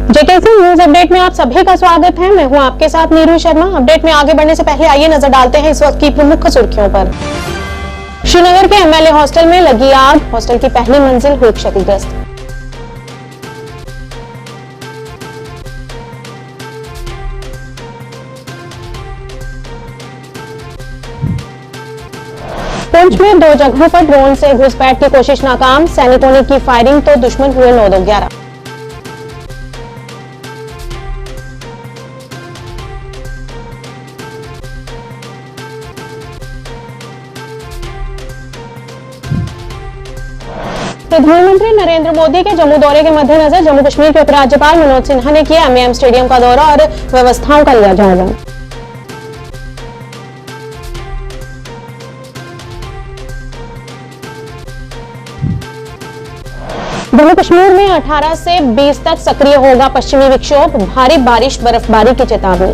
JKC news update में आप सभी का स्वागत है। मैं हूं आपके साथ नीरू शर्मा। अपडेट में आगे बढ़ने से पहले आइए नजर डालते हैं इस वक्त की प्रमुख सुर्खियों पर। श्रीनगर के एमएलए हॉस्टल में लगी आग, हॉस्टल की पहली मंजिल हुई क्षतिग्रस्त। पुंछ में 2 जगहों पर ड्रोन से घुसपैठ की कोशिश नाकाम, सैनिकों ने की फायरिंग तो दुश्मन हुए 9-11। प्रधानमंत्री नरेंद्र मोदी के जम्मू दौरे के मद्देनजर जम्मू कश्मीर के उपराज्यपाल मनोज सिन्हा ने किया एमएएम स्टेडियम का दौरा और व्यवस्थाओं का लिया जायजा। जम्मू कश्मीर में 18 से 20 तक सक्रिय होगा पश्चिमी विक्षोभ, भारी बारिश बर्फबारी की चेतावनी।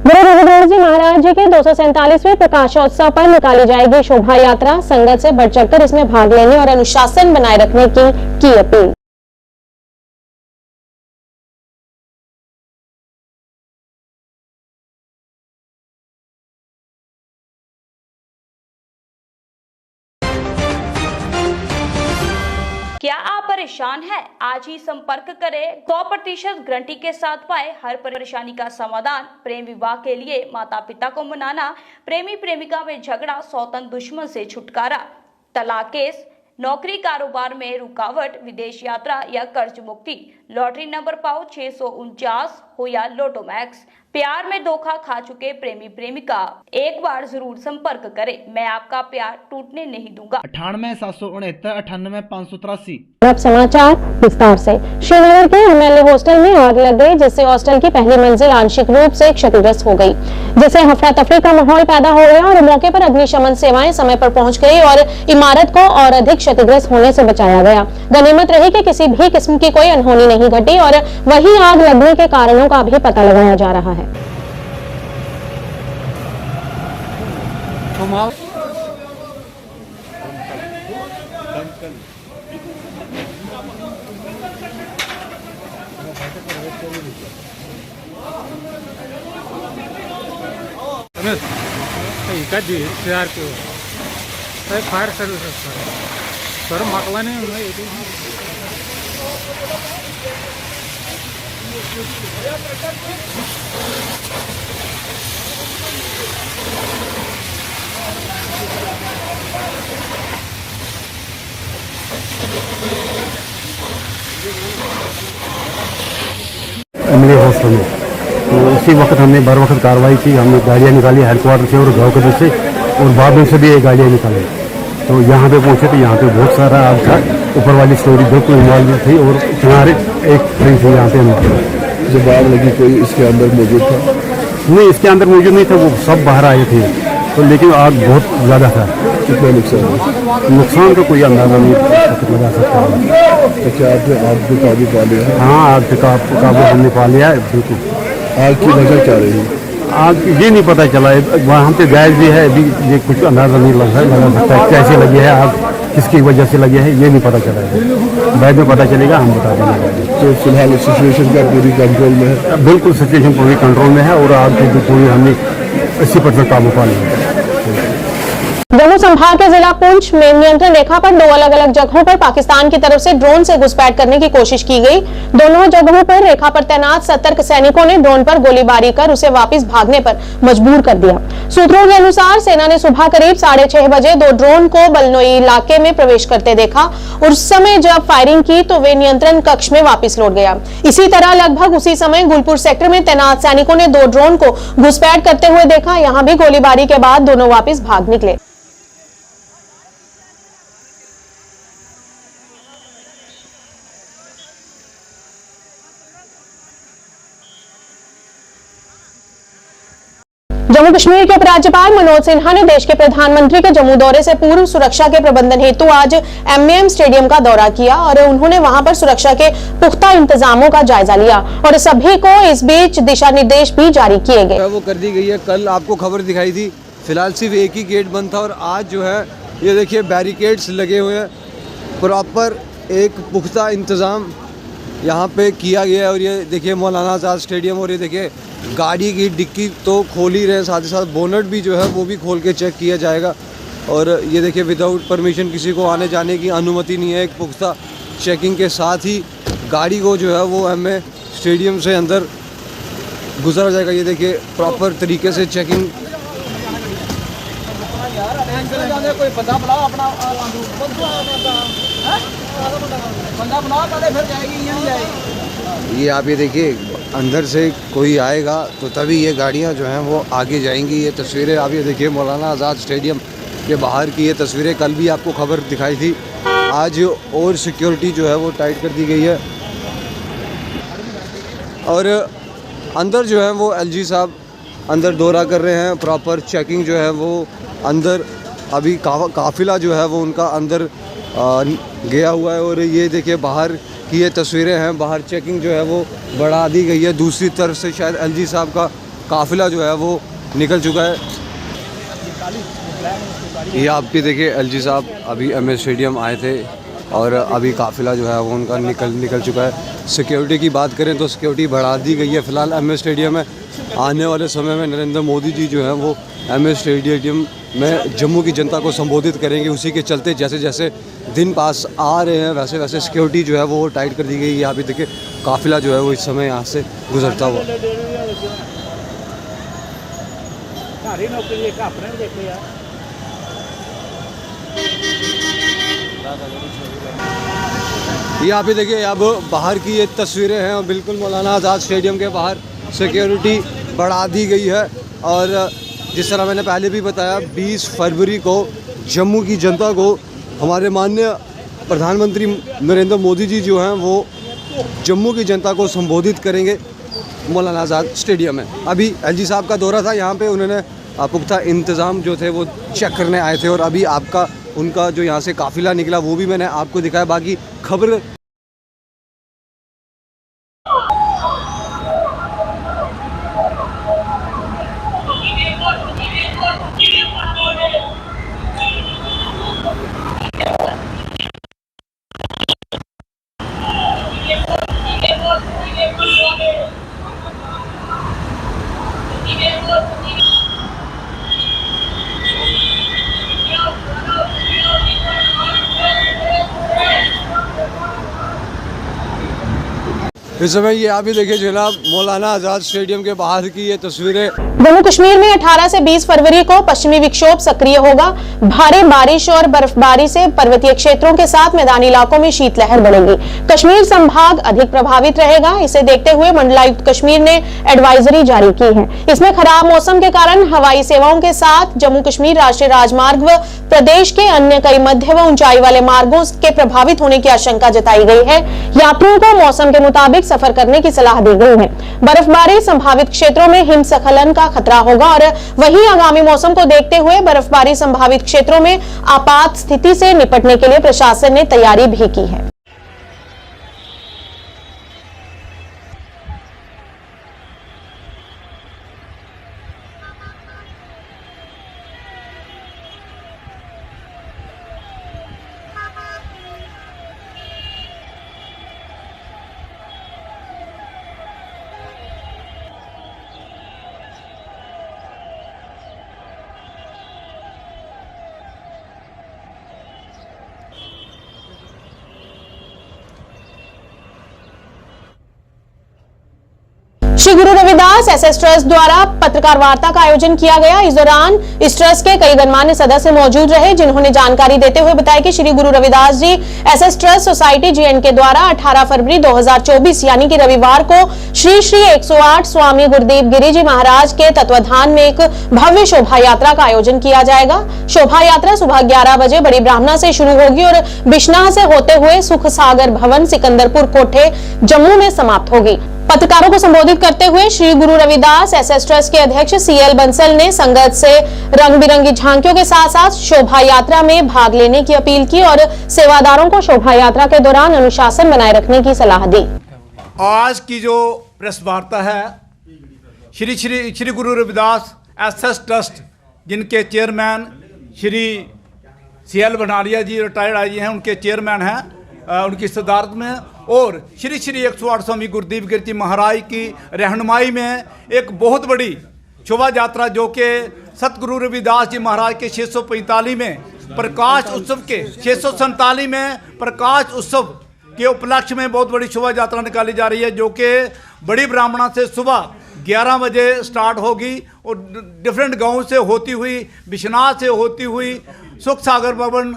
गुरु रविदास जी महाराज जी के 247वें प्रकाशोत्सव पर निकाली जाएगी शोभा यात्रा, संगत से बढ़ चढ़कर इसमें भाग लेने और अनुशासन बनाए रखने की अपील। क्या आप परेशान हैं? आज ही संपर्क करें। 100% गारंटी के साथ पाए हर परेशानी का समाधान। प्रेम विवाह के लिए माता पिता को मनाना, प्रेमी प्रेमिका में झगड़ा, सौतन दुश्मन से छुटकारा, तलाक केस, नौकरी कारोबार में रुकावट, विदेश यात्रा या कर्ज मुक्ति, लॉटरी नंबर पाओ 649 हो या लोटो मैक्स, प्यार में धोखा खा चुके प्रेमी प्रेमिका, एक बार जरूर संपर्क करें। मैं आपका प्यार टूटने नहीं दूंगा। 98,769 अब समाचार विस्तार से। श्रीनगर के एमएलए हॉस्टल में आग लग गई, जिससे हॉस्टल की पहली मंजिल आंशिक रूप से क्षतिग्रस्त हो गई, जिससे हफड़ा तफरी का माहौल पैदा हो गया और मौके पर अग्निशमन सेवाएं समय पर पहुंच गई और इमारत को और अधिक क्षतिग्रस्त होने से बचाया गया। गनीमत रही कि किसी भी किस्म की कोई अनहोनी नहीं घटी और वहीं आग लगने के कारणों का भी पता लगाया जा रहा है। फायर सर्विसेस सर मकलाने एमएलए हॉस्टल में, तो उसी वक्त हमने बर वक्त कार्रवाई की। हमने गाड़ियाँ निकाली हेडक्वार्टर से और गाँव के से, और बाद में से भी एक गाड़ियाँ निकाली। तो यहाँ पे पहुँचे तो यहाँ पे बहुत सारा आग था, ऊपर वाली स्टोरी बिल्कुल इन्वॉल्व थी और किनारे एक ट्रेन थी यहाँ पे। जब आग लगी कोई इसके अंदर मौजूद था? नहीं, इसके अंदर मौजूद नहीं था, वो सब बाहर आए थे। तो लेकिन आग बहुत ज़्यादा था। कितना नुकसान है? नुकसान का कोई अंदाजा नहीं लगा सकता। तो क्या आपने आग पे काबू पा लिया? हाँ, आग पे काबू हमने पा लिया है बिल्कुल। आग की वजह क्या रही? आग ये नहीं पता चला है, वहाँ पे गैस भी है, अभी ये कुछ अंदाजा नहीं लगा सकता है कैसे लगी है आग, किसकी वजह से लगी है, ये नहीं पता चला है। बाद में पता चलेगा, हम बता देंगे। तो फिलहाल सिचुएशन का पूरी कंट्रोल में है? बिल्कुल सिचुएशन पूरी कंट्रोल में है और आग की पूरी हमने 80% काबू पा लिया है। जम्मू संभाग के जिला पुंछ में नियंत्रण रेखा पर 2 अलग अलग जगहों पर पाकिस्तान की तरफ से ड्रोन से घुसपैठ करने की कोशिश की गई। दोनों जगहों पर रेखा पर तैनात सतर्क सैनिकों ने ड्रोन पर गोलीबारी कर उसे वापस भागने पर मजबूर कर दिया। सूत्रों के अनुसार सेना ने सुबह करीब 6:30 बजे 2 ड्रोन को बलनोई इलाके में प्रवेश करते देखा और उस समय जब फायरिंग की तो वे नियंत्रण कक्ष में वापस लौट गया। इसी तरह लगभग उसी समय गुलपुर सेक्टर में तैनात सैनिकों ने 2 ड्रोन को घुसपैठ करते हुए देखा। यहां भी गोलीबारी के बाद दोनों वापस भाग निकले। जम्मू कश्मीर के उपराज्यपाल मनोज सिन्हा ने देश के प्रधानमंत्री के जम्मू दौरे से पूर्व सुरक्षा के प्रबंधन हेतु आज एमएएम स्टेडियम का दौरा किया और उन्होंने वहां पर सुरक्षा के पुख्ता इंतजामों का जायजा लिया और सभी को इस बीच दिशा निर्देश भी जारी किए गए। वो कर दी गई है। कल आपको खबर दिखाई थी, फिलहाल सिर्फ एक ही गेट बंद था और आज जो है ये देखिए बैरिकेड्स लगे हुए हैं, प्रॉपर एक पुख्ता इंतज़ाम यहाँ पे किया गया है। और ये देखिए मौलाना आज़ाद स्टेडियम, और ये देखिए गाड़ी की डिक्की तो खोल ही रहे हैं, साथ ही साथ बोनट भी जो है वो भी खोल के चेक किया जाएगा। और ये देखिए विदाउट परमिशन किसी को आने जाने की अनुमति नहीं है। एक पुख्ता चेकिंग के साथ ही गाड़ी को जो है वो हमें स्टेडियम से अंदर गुजारा जाएगा। ये देखिए प्रॉपर तरीके से चेकिंग। ये आप ये देखिए अंदर से कोई आएगा तो तभी ये गाड़ियां जो हैं वो आगे जाएंगी। ये तस्वीरें आप ये देखिए मौलाना आज़ाद स्टेडियम के बाहर की ये तस्वीरें, कल भी आपको खबर दिखाई थी। आज और सिक्योरिटी जो है वो टाइट कर दी गई है। और अंदर जो है वो एलजी साहब अंदर दौरा कर रहे हैं, प्रॉपर चेकिंग जो है वो अंदर अभी काफिला जो है वो उनका अंदर गया हुआ है। और ये देखिए बाहर की ये तस्वीरें हैं, बाहर चेकिंग जो है वो बढ़ा दी गई है। दूसरी तरफ से शायद एलजी साहब का काफिला जो है वो निकल चुका है। ये आपके देखिए एलजी साहब अभी एमए स्टेडियम आए थे और अभी काफिला जो है वो उनका निकल चुका है। सिक्योरिटी की बात करें तो सिक्योरिटी बढ़ा दी गई है फ़िलहाल एमए स्टेडियम में। आने वाले समय में नरेंद्र मोदी जी जो हैं वो एमए स्टेडियम में जम्मू की जनता को संबोधित करेंगे। उसी के चलते जैसे जैसे दिन पास आ रहे हैं वैसे वैसे सिक्योरिटी जो है वो टाइट कर दी गई है। यहाँ पे देखिए काफिला जो है वो इस समय यहाँ से गुजरता हुआ। ये आप ही देखिए अब बाहर की ये तस्वीरें हैं और बिल्कुल मौलाना आज़ाद स्टेडियम के बाहर सिक्योरिटी बढ़ा दी गई है। और जिस तरह मैंने पहले भी बताया 20 फरवरी को जम्मू की जनता को हमारे माननीय प्रधानमंत्री नरेंद्र मोदी जी जो हैं वो जम्मू की जनता को संबोधित करेंगे मौलाना आज़ाद स्टेडियम में। अभी एलजी साहब का दौरा था, यहाँ पे उन्होंने पुख्ता इंतज़ाम जो थे वो चेक करने आए थे। और अभी आपका उनका जो यहाँ से काफिला निकला वो भी मैंने आपको दिखाया। बाकी खबर इस समय ये आप ही देखिए जनाब मौलाना आज़ाद स्टेडियम के बाहर की ये तस्वीरें। जम्मू कश्मीर में 18 से 20 फरवरी को पश्चिमी विक्षोभ सक्रिय होगा। भारी बारिश और बर्फबारी से पर्वतीय क्षेत्रों के साथ मैदानी इलाकों में शीतलहर बढ़ेगी। कश्मीर संभाग अधिक प्रभावित रहेगा। इसे देखते हुए मंडलायुक्त कश्मीर ने एडवाइजरी जारी की है। इसमें खराब मौसम के कारण हवाई सेवाओं के साथ जम्मू कश्मीर राष्ट्रीय राजमार्ग व प्रदेश के अन्य कई मध्य व ऊंचाई वाले मार्गों के प्रभावित होने की आशंका जताई गई है। यात्रियों को मौसम के मुताबिक सफर करने की सलाह दी गई है। बर्फबारी संभावित क्षेत्रों में हिमस्खलन का खतरा होगा और वहीं आगामी मौसम को देखते हुए बर्फबारी संभावित क्षेत्रों में आपात स्थिति से निपटने के लिए प्रशासन ने तैयारी भी की है। श्री गुरु रविदास एसएस ट्रस्ट द्वारा पत्रकार वार्ता का आयोजन किया गया। इस दौरान इस ट्रस्ट के कई गणमान्य सदस्य मौजूद रहे, जिन्होंने जानकारी देते हुए बताया कि Shri Guru Ravidas ji SS trust society GNK द्वारा 18 फरवरी 2024 यानी कि रविवार को श्री श्री 108 स्वामी गुरुदेव गिरी जी महाराज के तत्वाधान में एक भव्य शोभा यात्रा का आयोजन किया जाएगा। शोभा यात्रा सुबह 11 बजे बड़ी ब्राह्मणा से शुरू होगी और बिश्नाह से होते हुए सुख सागर भवन सिकंदरपुर कोठे जम्मू में समाप्त होगी। पत्रकारों को संबोधित करते हुए श्री गुरु रविदास एसएस ट्रस्ट के अध्यक्ष सीएल बंसल ने संगत से रंग बिरंगी झांकियों के साथ साथ शोभा यात्रा में भाग लेने की अपील की और सेवादारों को शोभा यात्रा के दौरान अनुशासन बनाए रखने की सलाह दी। आज की जो प्रेस वार्ता है, श्री गुरु रविदास एसएस ट्रस्ट जिनके चेयरमैन श्री सीएल बनारिया जी रिटायर्ड आई हैं, उनके चेयरमैन हैं, उनकी सदारत में, और श्री 108 स्वामी गुरुदेव गिर जी महाराज की रहनुमाई में एक बहुत बड़ी शोभा यात्रा जो कि सतगुरु रविदास जी महाराज के 645 में प्रकाश उत्सव के 647 में प्रकाश उत्सव के उपलक्ष्य में बहुत बड़ी शोभा यात्रा निकाली जा रही है, जो कि बड़ी ब्राह्मणा से सुबह 11 बजे स्टार्ट होगी और डिफरेंट गांव से होती हुई, बिश्नाथ से होती हुई सुख सागर भवन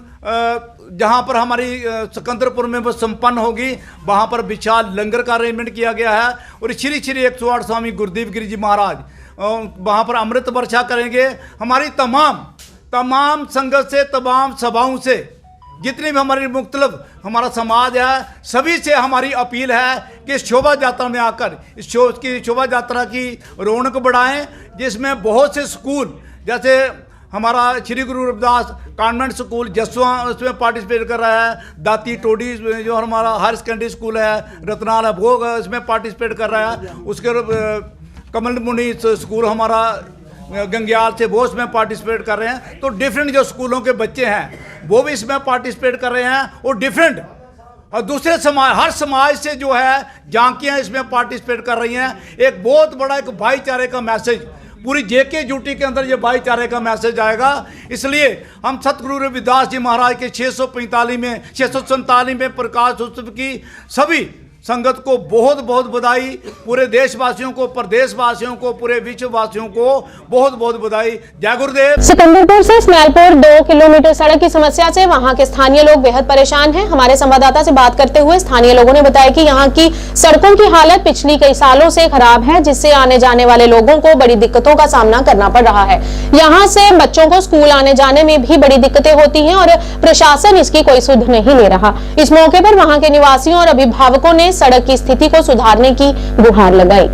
जहां पर हमारी सिकंदरपुर में वो संपन्न होगी, वहां पर विशाल लंगर का अरेंजमेंट किया गया है। और श्री 108 स्वामी गुरुदेव गिरी जी महाराज वहां पर अमृत वर्षा करेंगे। हमारी तमाम संगत से, तमाम सभाओं से, जितनी भी हमारी मुख्तलिफ हमारा समाज है, सभी से हमारी अपील है कि इस शोभा यात्रा में आकर इस शोभा यात्रा की रौनक बढ़ाएं, जिसमें बहुत से स्कूल, जैसे हमारा श्री गुरु रविदास कॉन्वेंट स्कूल जसवा उसमें पार्टिसिपेट कर रहा है, दाती टोडी जो हमारा हायर सेकेंडरी स्कूल है, रतनाल भोग इसमें पार्टिसिपेट कर रहा है, उसके कमल मुनि स्कूल हमारा गंग्याल से वो इसमें पार्टिसिपेट कर रहे हैं। तो डिफरेंट जो स्कूलों के बच्चे हैं वो भी इसमें पार्टिसिपेट कर रहे हैं, और डिफरेंट और दूसरे समाज, हर समाज से जो है झांकियाँ इसमें पार्टिसिपेट कर रही हैं। एक बहुत बड़ा एक भाईचारे का मैसेज, पूरी जेके ड्यूटी के अंदर ये भाईचारे का मैसेज आएगा। इसलिए हम सतगुरु रविदास जी महाराज के 647 में प्रकाश उत्सव की सभी संगत को बहुत बहुत बधाई, पूरे देशवासियों को, प्रदेशवासियों को, पूरे विश्ववासियों को बहुत बहुत बधाई। जय गुरुदेव। सिकंदरपुर से स्मैलपुर 2 किलोमीटर सड़क की समस्या से वहां के स्थानीय लोग बेहद परेशान हैं। हमारे संवाददाता से बात करते हुए स्थानीय लोगों ने बताया कि यहां की सड़कों की हालत पिछली कई सालों से खराब है, जिससे आने जाने वाले लोगों को बड़ी दिक्कतों का सामना करना पड़ रहा है। यहां से बच्चों को स्कूल आने जाने में भी बड़ी दिक्कतें होती हैं और प्रशासन इसकी कोई सुध नहीं ले रहा। इस मौके पर वहां के निवासियों और अभिभावकों ने सड़क की स्थिति को सुधारने की गुहार लगाई।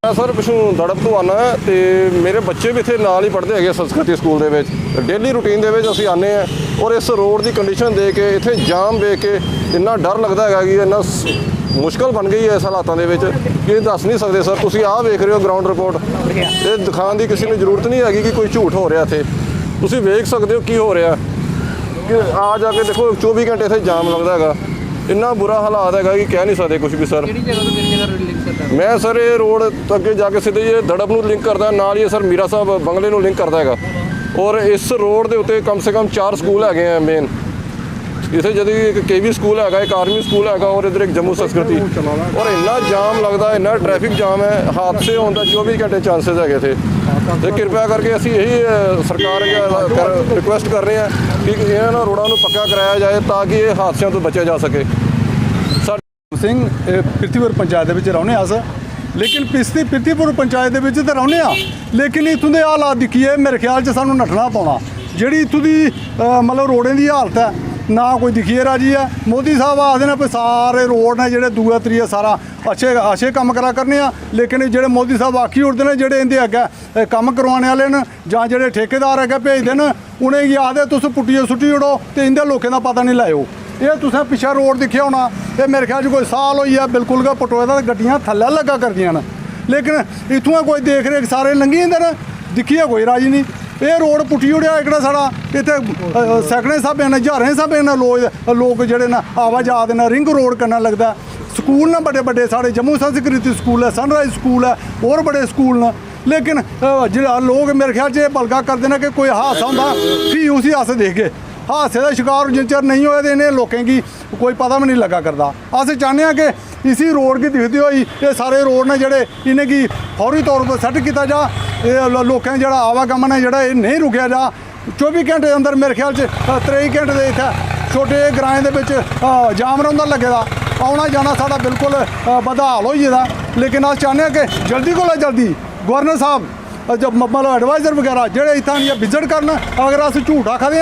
सर पिछों दड़प तो आना है तो मेरे बच्चे भी इतने नाल ही पढ़ते हैं संस्कृति स्कूल के डेली रूटीन के असीं आने हैं, और इस रोड की कंडीशन देख के इतने जाम देख के इन्ना डर लगता है कि इन्ना मुश्किल बन गई है इस हालातों के दस नहीं सकते। सर तुसीं आह वेख रहे हो ग्राउंड रिपोर्ट, ये दिखाने की किसी ने जरूरत नहीं हैगी कि कोई झूठ हो रहा इत्थे, तुसीं वेख सकते हो की हो रहा कि आ जाके देखो 24 घंटे इत्थे जाम लगता है, इन्ना बुरा हालात है कि कह नहीं सकते कुछ भी। सर मैं सर ये रोड अगे जाके सीधे ये दड़प नूं लिंक करता है, नाल ही सर मीरा साहब बंगले नूं लिंक करता है, और इस रोड के उत्ते कम से कम 4 स्कूल है मेन, इतने जब एक KV स्कूल है, एक आर्मी स्कूल है, और इधर एक जम्मू संस्कृति, और इन्ना जाम लगता है, इन्ना ट्रैफिक जाम है, हादसे होने 24 घंटे चांसेस है थे। तो कृपया करके असी यही सरकार रिक्वेस्ट कर रहे हैं कि इन्होंने रोडों को पक्का कराया जाए ताकि ये हादसों तो बचा जा सके। सिंह प्रीतिपुर पंचायत के रहने अस, लेकिन प्रीतिपुर पंचायत के तो रहने लेकिन इतों के हालात दिखिए मेरे ख्याल से सानू नठना पौना, जी इतों की मतलब रोडें की हालत है ना कोई दिखिए राजी है। मोदी साहब आखते हैं सारे रोड ने जोड़े दूआ त्रीआ सारा अच्छे काम करा करने, लेकिन जोड़े मोदी साहब आखी उठते हैं जोड़े इनके अगे कम करवाने वाले न जां जोड़े ठेकेदार अगे भेजते हैं उन्हेंगी आखते तुस पुट्टिए सुट्टी उड़ो तो इन्हें लोगों का पता नहीं लाओ। ये तुसें पिछा रोड दिखा होना, ये मेरे ख्याल कोई साल होई है बिल्कुल गै पुटोए दा, गड्डियां थल्ले लग्गा करदियां न, लेकिन इत्थुआं कोई देख रेख सारे लंघी जंदे न, दिखिए कोई राजी नहीं। ये रोड पुट्टी उड़िया एकड़ा साढ़ा इत्थे सैकड़े स्हाबे न हज़ारें स्हाबे न लोग जेह्ड़े न आवा जा दे न, रिंग रोड कन्नै लगदा। स्कूल न बड़े बड़े साढ़े जम्मू संस्कृति स्कूल है, सनराइज स्कूल है, और बड़े स्कूल न, लेकिन लोग मेरे ख्याल च बलगा करते हैं कि कोई हादसा होंदा फ्ही उसी अस दिखगे, हादसे का शिकार जिन चिर नहीं होए तो इन्हें लोगों की कोई पता भी नहीं लगा करता। अस चाहते हैं कि इसी रोड की दिखती हुई ये सारे रोड ने जोड़े इन्हें फौरी तौर पर सैट किया जा, लोगों जो आवागमन है जोड़ा नहीं रुकया जा। 24 घंटे अंदर मेरे ख्याल से 23 घंटे के इतने छोटे ग्राएं के जाम रौंदा लगे दा, आना जाना साढ़ा बिल्कुल बदहाल हो गेदा। लेकिन अस चाहते हैं कि जल्दी को जल्दी गवर्नर साहब मतलब एडवाइजर वगैरह जोड़े इतना विजिट करन, अगर अस झूठ आखदे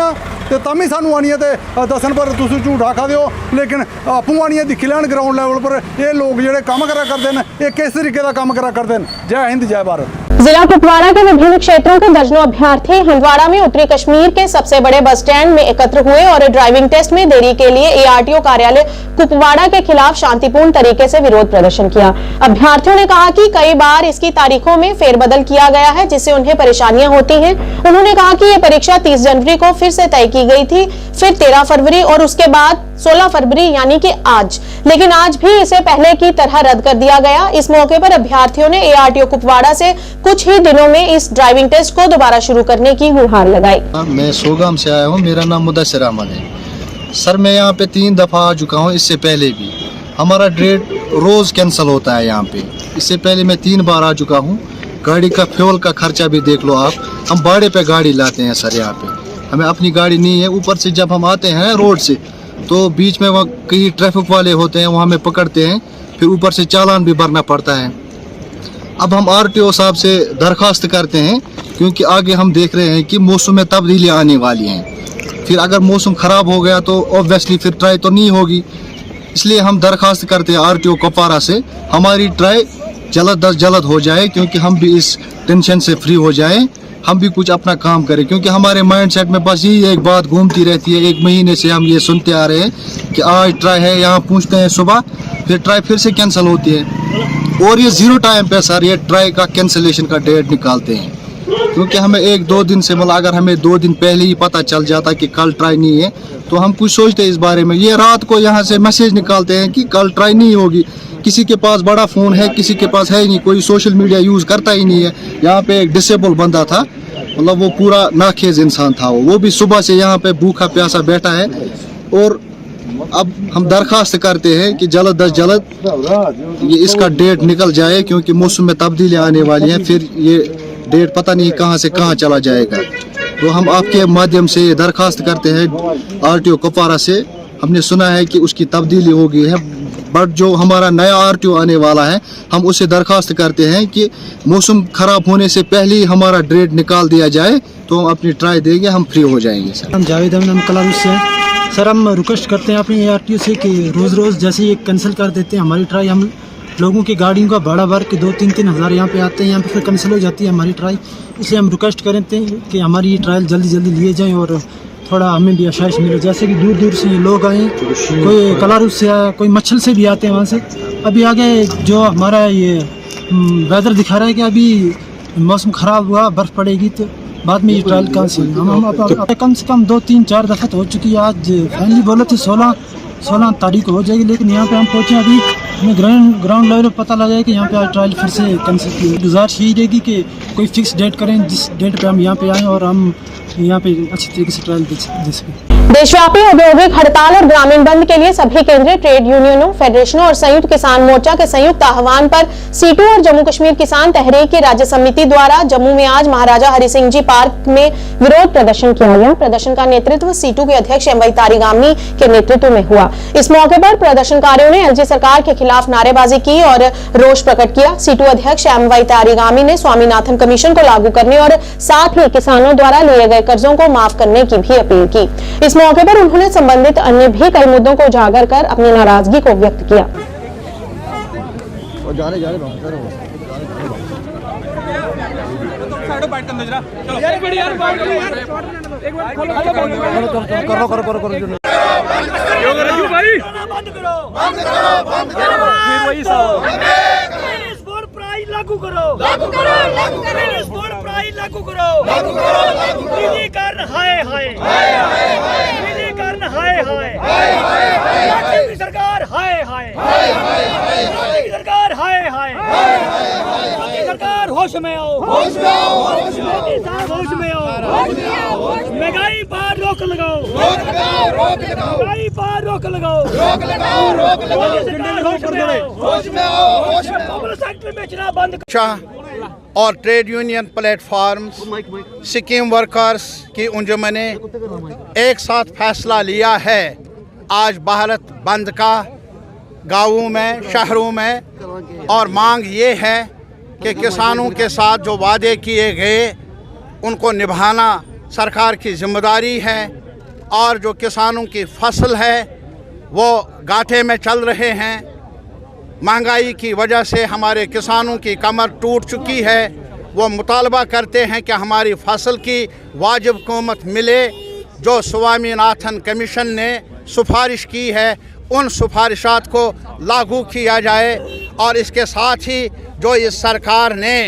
ਤੇ ਤਾਂ ਵੀ ਸਾਨੂੰ ਆਣੀਆਂ ਤੇ ਦੱਸਣ ਪਰ ਤੁਸੀਂ ਝੂਠ ਆਖਾ ਦਿਓ ਲੇਕਿਨ ਆਪੂ ਆਣੀਆਂ ਦਿਖੀ ਲੈਣ ਗਰਾਊਂਡ ਲੈਵਲ ਪਰ ਇਹ ਲੋਕ ਜਿਹੜੇ ਕੰਮ ਕਰਾ ਕਰਦੇ ਨੇ ਇਹ किस तरीके का काम करा करते हैं। जय हिंद जय भारत। जिला कुपवाड़ा के विभिन्न क्षेत्रों के दर्जनों अभ्यर्थी हंदवाड़ा में उत्तरी कश्मीर के सबसे बड़े बस स्टैंड में एकत्र हुए और ड्राइविंग टेस्ट में देरी के लिए ARTO कार्यालय कुपवाड़ा के खिलाफ शांतिपूर्ण तरीके से विरोध प्रदर्शन किया। अभ्यर्थियों ने कहा कि कई बार इसकी तारीखों में फेरबदल किया गया है जिससे उन्हें परेशानियां होती हैं। उन्होंने कहा कि ये परीक्षा 30 जनवरी को फिर से तय की गई थी, फिर 13 फरवरी और उसके बाद 16 फरवरी यानी कि आज, लेकिन आज भी इसे पहले की तरह रद्द कर दिया गया। इस मौके पर अभ्यर्थियों ने ARTO कुपवाड़ा से कुछ ही दिनों में इस ड्राइविंग टेस्ट को दोबारा शुरू करने की गुहार लगाई। मैं सोगाम से आया हूँ, मेरा नाम मुदस्सिर अहमद है। सर मैं यहाँ पे 3 दफ़ा आ चुका हूँ, इससे पहले भी हमारा डेट रोज़ कैंसिल होता है यहाँ पे। इससे पहले मैं 3 बार आ चुका हूँ। गाड़ी का फ्यूल का खर्चा भी देख लो आप, हम भाड़े पे गाड़ी लाते हैं सर यहाँ पे, हमें अपनी गाड़ी नहीं है। ऊपर से जब हम आते हैं रोड से तो बीच में वहाँ कई ट्रैफिक वाले होते हैं, वहाँ हमें पकड़ते हैं, फिर ऊपर से चालान भी भरना पड़ता है। अब हम RTO साहब से दरख्वास्त करते हैं क्योंकि आगे हम देख रहे हैं कि मौसम में तब्दीली आने वाली हैं, फिर अगर मौसम ख़राब हो गया तो ऑब्वियसली फिर ट्राई तो नहीं होगी। इसलिए हम दरख्वास्त करते हैं RTO कुपवाड़ा से हमारी ट्राई जल्द अज जल्द हो जाए क्योंकि हम भी इस टेंशन से फ्री हो जाएं, हम भी कुछ अपना काम करें। क्योंकि हमारे माइंड सेट में बस यही एक बात घूमती रहती है, 1 महीने से हम ये सुनते आ रहे हैं कि आज ट्राई है, यहाँ पूछते हैं सुबह, फिर ट्राई फिर से कैंसिल होती है और ये 0 टाइम पे सर ये ट्राई का कैंसिलेशन का डेट निकालते हैं। क्योंकि हमें 1-2 दिन से मतलब अगर हमें 2 दिन पहले ही पता चल जाता कि कल ट्राई नहीं है तो हम कुछ सोचते इस बारे में। ये रात को यहाँ से मैसेज निकालते हैं कि कल ट्राई नहीं होगी। किसी के पास बड़ा फ़ोन है, किसी के पास है ही नहीं, कोई सोशल मीडिया यूज़ करता ही नहीं है। यहाँ पे एक डिसेबल बंदा था, मतलब वो पूरा नाखेज इंसान था, वो भी सुबह से यहाँ पे भूखा प्यासा बैठा है। और अब हम दरख्वास्त करते हैं कि जल्द अज जल्द ये इसका डेट निकल जाए क्योंकि मौसम में तब्दीली आने वाली है, फिर ये डेट पता नहीं कहाँ से कहाँ चला जाएगा। तो हम आपके माध्यम से दरख्वास्त करते हैं RTO कुपवाड़ा से, हमने सुना है कि उसकी तब्दीली हो गई है, बट जो हमारा नया RTO आने वाला है हम उसे दरख्वास्त करते हैं कि मौसम ख़राब होने से पहले ही हमारा डेट निकाल दिया जाए तो हम अपनी ट्राई देंगे, हम फ्री हो जाएंगे। सर हम जावेद अहमद कलारुस से हैं। सर हम रिक्वेस्ट करते हैं अपने ARTO से कि रोज़ जैसे ये कैंसिल कर देते हैं हमारी ट्राई, हम लोगों की गाड़ियों का भाड़ा भर के 2-3 हज़ार यहाँ पे आते हैं, यहाँ पे फिर कैंसिल हो जाती है हमारी ट्राई। इसलिए हम रिक्वेस्ट करते हैं कि हमारी ये ट्रायल जल्दी लिए जाएँ और थोड़ा हमें भी आशाइश मिले। जैसे कि दूर दूर से लोग आए, कोई कलारुस से आया, कोई मच्छल से भी आते हैं वहाँ से। अभी आगे जो हमारा ये वेदर दिखा रहा है कि अभी मौसम ख़राब हुआ, बर्फ़ पड़ेगी तो बाद में ये ट्रायल कैंसिल। हम कम से कम 2-3-4 दफ़ा तो हो चुकी है। आज फाइनली बोले थे 16 तारीख को हो जाएगी, लेकिन यहाँ पे हम पहुँचे अभी हमें ग्राउंड लेवल पर पता लगा है कि यहाँ पे आज ट्रायल फिर से कैंसिल की। गुजारिश यही रहेगी कि कोई फिक्स डेट करें जिस डेट पे हम यहाँ पे आएँ और हम यहाँ पे अच्छी तरीके से ट्रायल दे सकें। देशव्यापी औद्योगिक हड़ताल और ग्रामीण बंद के लिए सभी केंद्रीय ट्रेड यूनियनों, फेडरेशनों और संयुक्त किसान मोर्चा के संयुक्त आह्वान पर सीटू और जम्मू कश्मीर किसान तहरीक की राज्य समिति द्वारा जम्मू में आज महाराजा हरि सिंह जी पार्क में विरोध प्रदर्शन किया गया। प्रदर्शन का नेतृत्व सीटू के अध्यक्ष एम वाई तारीगामी के नेतृत्व में हुआ। इस मौके पर प्रदर्शनकारियों ने LG सरकार के खिलाफ नारेबाजी की और रोष प्रकट किया। सीटू अध्यक्ष एम वाई तारीगामी ने स्वामीनाथन कमीशन को लागू करने और साथ ही किसानों द्वारा लिए गए कर्जों को माफ करने की भी अपील की। इस मौके पर उन्होंने संबंधित अन्य भी कई मुद्दों को उजागर कर अपनी नाराजगी को व्यक्त किया। लागू करो, लागू करो, लागू करो, प्राइस लागू करो, लागू करो, लागू करो, विलीकरण हाय हाय, हाय हाय हाय, विलीकरण हाय हाय, हाय हाय हाय, राज्य की सरकार हाय हाय, हाय हाय हाय, राज्य की सरकार हाय हाय, हाय हाय हाय, राज्य की सरकार होश में आओ, होश में आओ, होश में आओ, होश में आओ, होश में आओ, महंगाई पर रोक लगाओ, रोक लगाओ, रोक लगाओ, महंगाई पर रोक लगाओ, रोक लगाओ, रोक लगाओ, होश में आओ, होश में आओ, सेक्टर बेचना बंद। और trade union platforms, scheme workers की अंजुमन ने एक साथ फैसला लिया है आज भारत बंद का, गांवों में, शहरों में। और मांग ये है कि किसानों के साथ जो वादे किए गए उनको निभाना सरकार की जिम्मेदारी है। और जो किसानों की फसल है वो घाटे में चल रहे हैं। महंगाई की वजह से हमारे किसानों की कमर टूट चुकी है। वो मुतालबा करते हैं कि हमारी फसल की वाजिब कीमत मिले। जो स्वामीनाथन कमीशन ने सिफारिश की है उन सिफारिशात को लागू किया जाए। और इसके साथ ही जो इस सरकार ने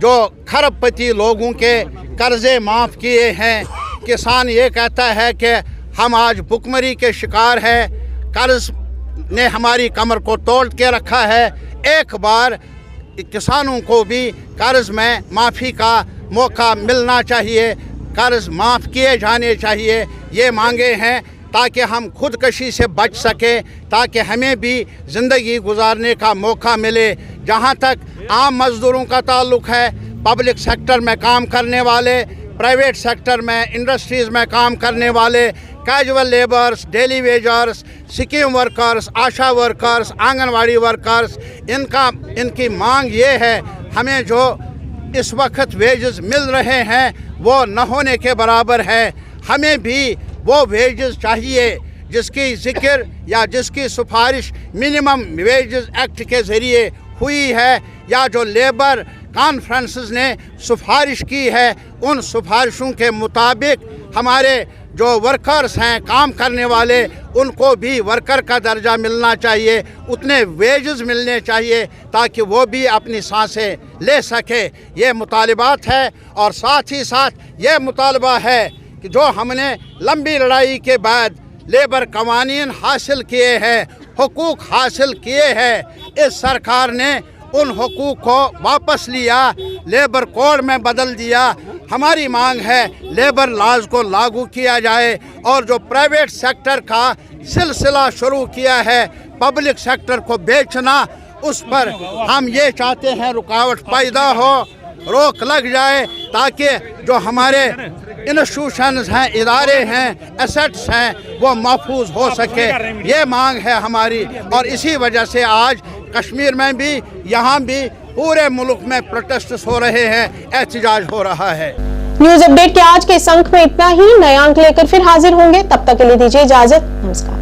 जो खरबपति लोगों के कर्जे माफ़ किए हैं, किसान ये कहता है कि हम आज भुखमरी के शिकार हैं, कर्ज ने हमारी कमर को तोड़ के रखा है। एक बार किसानों को भी कर्ज में माफ़ी का मौका मिलना चाहिए, कर्ज माफ़ किए जाने चाहिए, ये मांगे हैं ताकि हम खुदकशी से बच सकें, ताकि हमें भी ज़िंदगी गुजारने का मौका मिले। जहाँ तक आम मज़दूरों का ताल्लुक़ है, पब्लिक सेक्टर में काम करने वाले, प्राइवेट सेक्टर में इंडस्ट्रीज़ में काम करने वाले, casual labours, daily wagers, scheme workers, ASHA workers, anganwadi workers, इनकी मांग ये है, हमें जो इस वक्त वेजेस मिल रहे हैं वो न होने के बराबर है। हमें भी वो वेजेस चाहिए जिसकी जिक्र या जिसकी सिफारिश मिनिमम वेजेस एक्ट के ज़रिए हुई है, या जो लेबर कॉन्फ्रेंसेस ने सिफारिश की है उन सिफारिशों के मुताबिक हमारे जो वर्कर्स हैं, काम करने वाले, उनको भी वर्कर का दर्जा मिलना चाहिए, उतने वेजेस मिलने चाहिए ताकि वो भी अपनी सांसें ले सके। ये मुतालिबात है। और साथ ही साथ ये मुतालबा है कि जो हमने लंबी लड़ाई के बाद लेबर कवानीन हासिल किए हैं, हुकूक हासिल किए हैं, इस सरकार ने उन हुकूक को वापस लिया, लेबर कोड में बदल दिया। हमारी मांग है लेबर लॉज को लागू किया जाए और जो प्राइवेट सेक्टर का सिलसिला शुरू किया है पब्लिक सेक्टर को बेचना, उस पर हम ये चाहते हैं रुकावट पैदा हो, रोक लग जाए, ताकि जो हमारे इंस्टीट्यूशंस हैं, इदारे हैं, एसेट्स हैं, वो महफूज हो सके। ये मांग है हमारी। और इसी वजह से आज कश्मीर में भी, यहाँ भी, पूरे मुल्क में प्रोटेस्ट हो रहे हैं, एहतजाज हो रहा है। न्यूज अपडेट के आज के इस अंक में इतना ही। नए अंक लेकर फिर हाजिर होंगे, तब तक के लिए दीजिए इजाजत। नमस्कार।